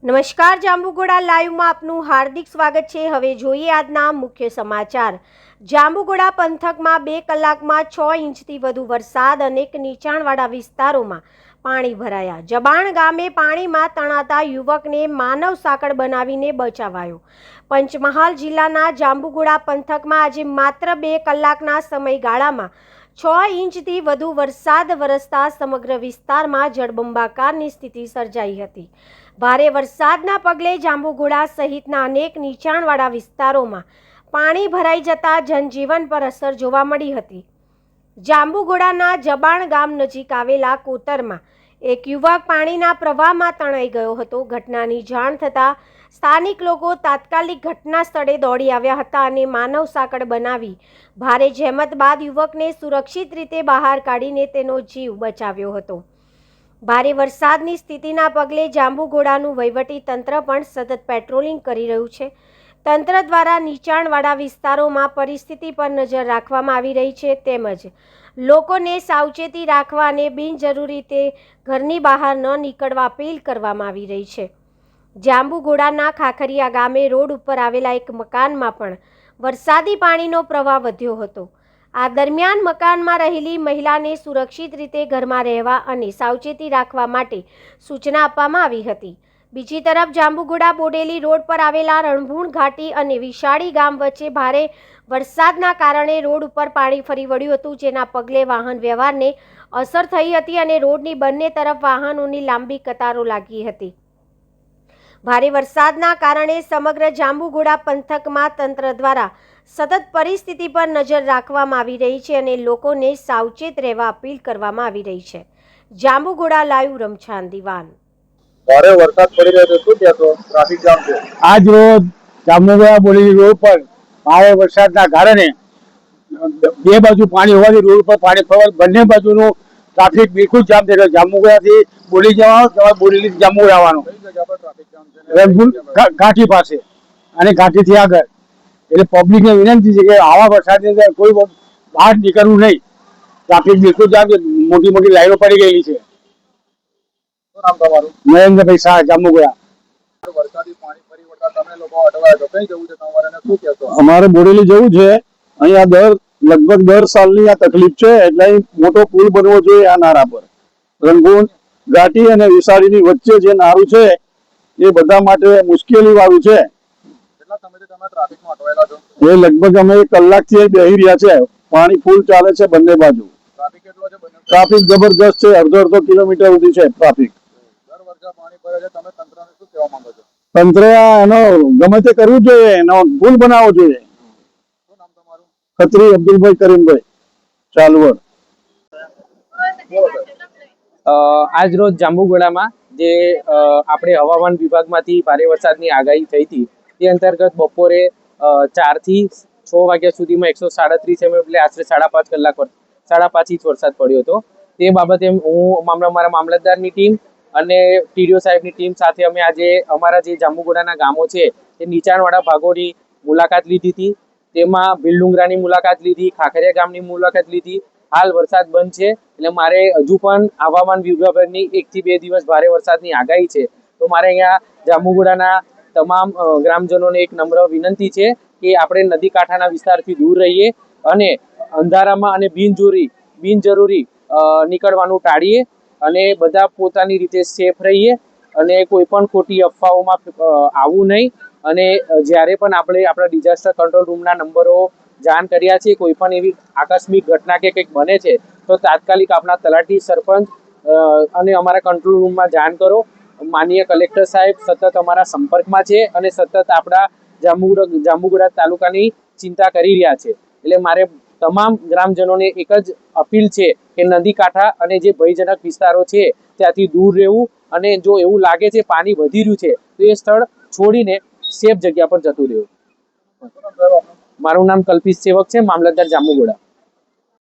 નમસ્કાર, જાંબુઘોડા લાઈવમાં આપનું હાર્દિક સ્વાગત છે। હવે જોઈએ આજના મુખ્ય સમાચાર। જાંબુઘોડા પંથકમાં 2 કલાકમાં 6 ઇંચથી વધુ વરસાદ। અનેક નીચાણવાળા વિસ્તારોમાં પાણી ભરાયા। જબાણ ગામે પાણીમાં તણાતા યુવકને માનવ સાંકળ બનાવીને બચાવાયો। પંચમહાલ જિલ્લાના જાંબુઘોડા પંથકમાં આજે માત્ર 2 કલાકના સમયગાળામાં 6 ઇંચથી વધુ વરસાદ વરસતા સમગ્ર વિસ્તારમાં જળબંબાકારની સ્થિતિ સર્જાઈ હતી। ભારે વરસાદના પગલે જાંબુઘોડા સહિતના અનેક નીચાણવાળા વિસ્તારોમાં પાણી ભરાઈ જતા જનજીવન પર અસર જોવા મળી હતી। જાંબુઘોડાના જબાણ ગામ નજીક આવેલા કોતરમાં એક યુવક પાણીના પ્રવાહમાં તણાઈ ગયો હતો। ઘટનાની જાણ થતાં સ્થાનિક લોકો તાત્કાલિક ઘટના સ્થળે દોડી આવ્યા હતા અને માનવ સાંકળ બનાવી ભારે જહેમત બાદ યુવકને સુરક્ષિત રીતે બહાર કાઢીને તેનો જીવ બચાવ્યો હતો। ભારે વરસાદની સ્થિતિના પગલે જાંબુઘોડાનું વહીવટી તંત્ર પણ સતત પેટ્રોલિંગ કરી રહ્યું છે। તંત્ર દ્વારા નીચાણવાળા વિસ્તારોમાં પરિસ્થિતિ પર નજર રાખવામાં આવી રહી છે, તેમજ લોકોને સાવચેતી રાખવા અને બિનજરૂરી રીતે ઘરની બહાર ન નીકળવા અપીલ કરવામાં આવી રહી છે। જાંબુઘોડાના ખાખરિયા ગામે રોડ ઉપર આવેલા એક મકાનમાં પણ વરસાદી પાણીનો પ્રવાહ વધ્યો હતો। આ દરમિયાન મકાનમાં રહેલી મહિલાને સુરક્ષિત રીતે ઘરમાં રહેવા અને સાવચેતી રાખવા માટે સૂચના આપવામાં આવી હતી। બીજી તરફ જાંબુઘોડા બોડેલી રોડ પર આવેલા રણભૂણ ઘાટી અને વિશાળી ગામ વચ્ચે ભારે વરસાદના કારણે રોડ ઉપર પાણી ફરી વળ્યું હતું, જેના પગલે વાહન વ્યવહારને અસર થઈ હતી અને રોડની બંને તરફ વાહનોની લાંબી કતારો લાગી હતી। ભારે વરસાદના કારણે સમગ્ર જાંબુઘોડા પંથકમાં તંત્ર દ્વારા સતત પરિસ્થિતિ પર નજર રાખવામાં આવી રહી છે અને લોકોને સાવચેત રહેવા અપીલ કરવામાં આવી રહી છે। જાંબુઘોડા લાઈવ રમછાન દીવાન। ભારે વરસાદ પડી રહ્યો છે, શું કહેશો? ટ્રાફિક જામ છે। આજ રોજ જાંબુઘોડા બોડેલી રોડ પર ભારે વરસાદના કારણે બે બાજુ પાણી હોવાથી રોડ પર પાણી ફરવા બંને બાજુનું ટ્રાફિક બિલકુલ જામ થઈ ગયો। જાંબુઘોડાથી બોડેલી જવાનું, બોડેલીથી જાંબુઘોડા આવવાનું, કઈ જગ્યા પર ટ્રાફિક જામ છે? રણભૂણ ઘાટી પાસે અને ઘાટીથી આગળ। એટલે પબ્લિકને વિનંતી છે કે આવા વરસાદની અંદર કોઈ બહાર નીકળવું નહીં। ટ્રાફિક બિલકુલ જામ છે, મોટી મોટી લાઈનો પડી ગયેલી છે। શું નામ તમારું? નરેન્દ્રભાઈ શાહ, જાંબુઘોડા। વરસાદી પાણી ફરી વળતા તમે લોકો અટવાયા છો, કઈ જવું છે તમારે અને શું કહેશો? અમારે બોડેલી જવું છે। અહીંયા લગભગ 10 સાલની આ તકલીફ છે, એટલે અહીં મોટો પુલ બનવો જોઈએ। આ નાળા પર રંગૂન ઘાટી અને વિશાળીની વચ્ચે જે નાળું છે એ બધા માટે મુશ્કેલી વાળું છે। કેટલા સમયથી તમે ટ્રાફિકમાં અટવાયેલા છો? એ લગભગ અમે 1 કલાકથી બેસી રહ્યા છે। પાણી ફૂલ ચાલે છે બંને બાજુ। ટ્રાફિક કેટલો છે? ટ્રાફિક જબરજસ્ત છે, અડધો કિલોમીટર સુધી છે ટ્રાફિક। દર વર્ષે પાણી ભરે છે, તમે તંત્રને શું કહેવા માંગો છો? તંત્રે એનો ગમે તે કરવું જોઈએ, એનો પુલ બનાવવો જોઈએ। શું નામ તમારું? ખત્રી અબ્દુલભાઈ કરીમભાઈ, ચાલવડ। આજ રોજ જાંબુઘોડામાં જે આપણે હવામાન વિભાગમાંથી ભારે વરસાદની આગાહી થઈ હતી તે અંતર્ગત બપોરે 4 થી 6 વાગ્યા સુધીમાં 137 mm એટલે આશરે 5.5 ઇંચ વરસાદ પડ્યો હતો। તે બાબતે હું મારા મામલતદારની ટીમ અને ટીડીઓ સાહેબની ટીમ સાથે અમે આજે અમારા જે જાંબુઘોડાના ગામો છે તે નીચાણવાળા ભાગોની મુલાકાત લીધી હતી। તેમાં ભીલડુંગરાની મુલાકાત લીધી, ખાખરિયા ગામની મુલાકાત લીધી। હાલ વરસાદ બંધ છે, એટલે મારે હજુ પણ હવામાન વિભાગની 1 થી 2 દિવસ ભારે વરસાદની આગાહી છે। તો મારે અહીંયા જાંબુઘોડાના તમામ ગ્રામજનોને એક નમ્ર વિનંતી છે કે આપણે નદી કાંઠાના વિસ્તારથી દૂર રહીએ અને અંધારામાં અને બિનજરૂરી નીકળવાનું ટાળીએ અને બધા પોતાની રીતે સેફ રહીએ અને કોઈ પણ ખોટી અફવાઓમાં આવવું નહીં। અને જ્યારે પણ આપણે આપણા ડિઝાસ્ટર કંટ્રોલ રૂમના નંબરો જાણ કર્યા છે, કોઈ પણ એવી આકસ્મિક ઘટના કે કંઈક બને છે તો તાત્કાલિક આપણા તલાટી, સરપંચ અને અમારા કંટ્રોલ રૂમમાં જાણ કરો। માનનીય કલેક્ટર સાહેબ સતત અમારા સંપર્કમાં છે અને સતત આપણા જાંબુઘોડા તાલુકાની ચિંતા કરી રહ્યા છે। એટલે મારે તમામ ગ્રામજનોને એક જ અપીલ છે કે નદી કાંઠા અને જે ભયજનક વિસ્તારો છે ત્યાંથી દૂર રહેવું અને જો એવું લાગે છે પાણી વધી રહ્યું છે તો એ સ્થળ છોડીને સેફ જગ્યા પર જતું રહેવું। મારું નામ કલ્પિત સેવક છે, મામલતદાર જાંબુઘોડા।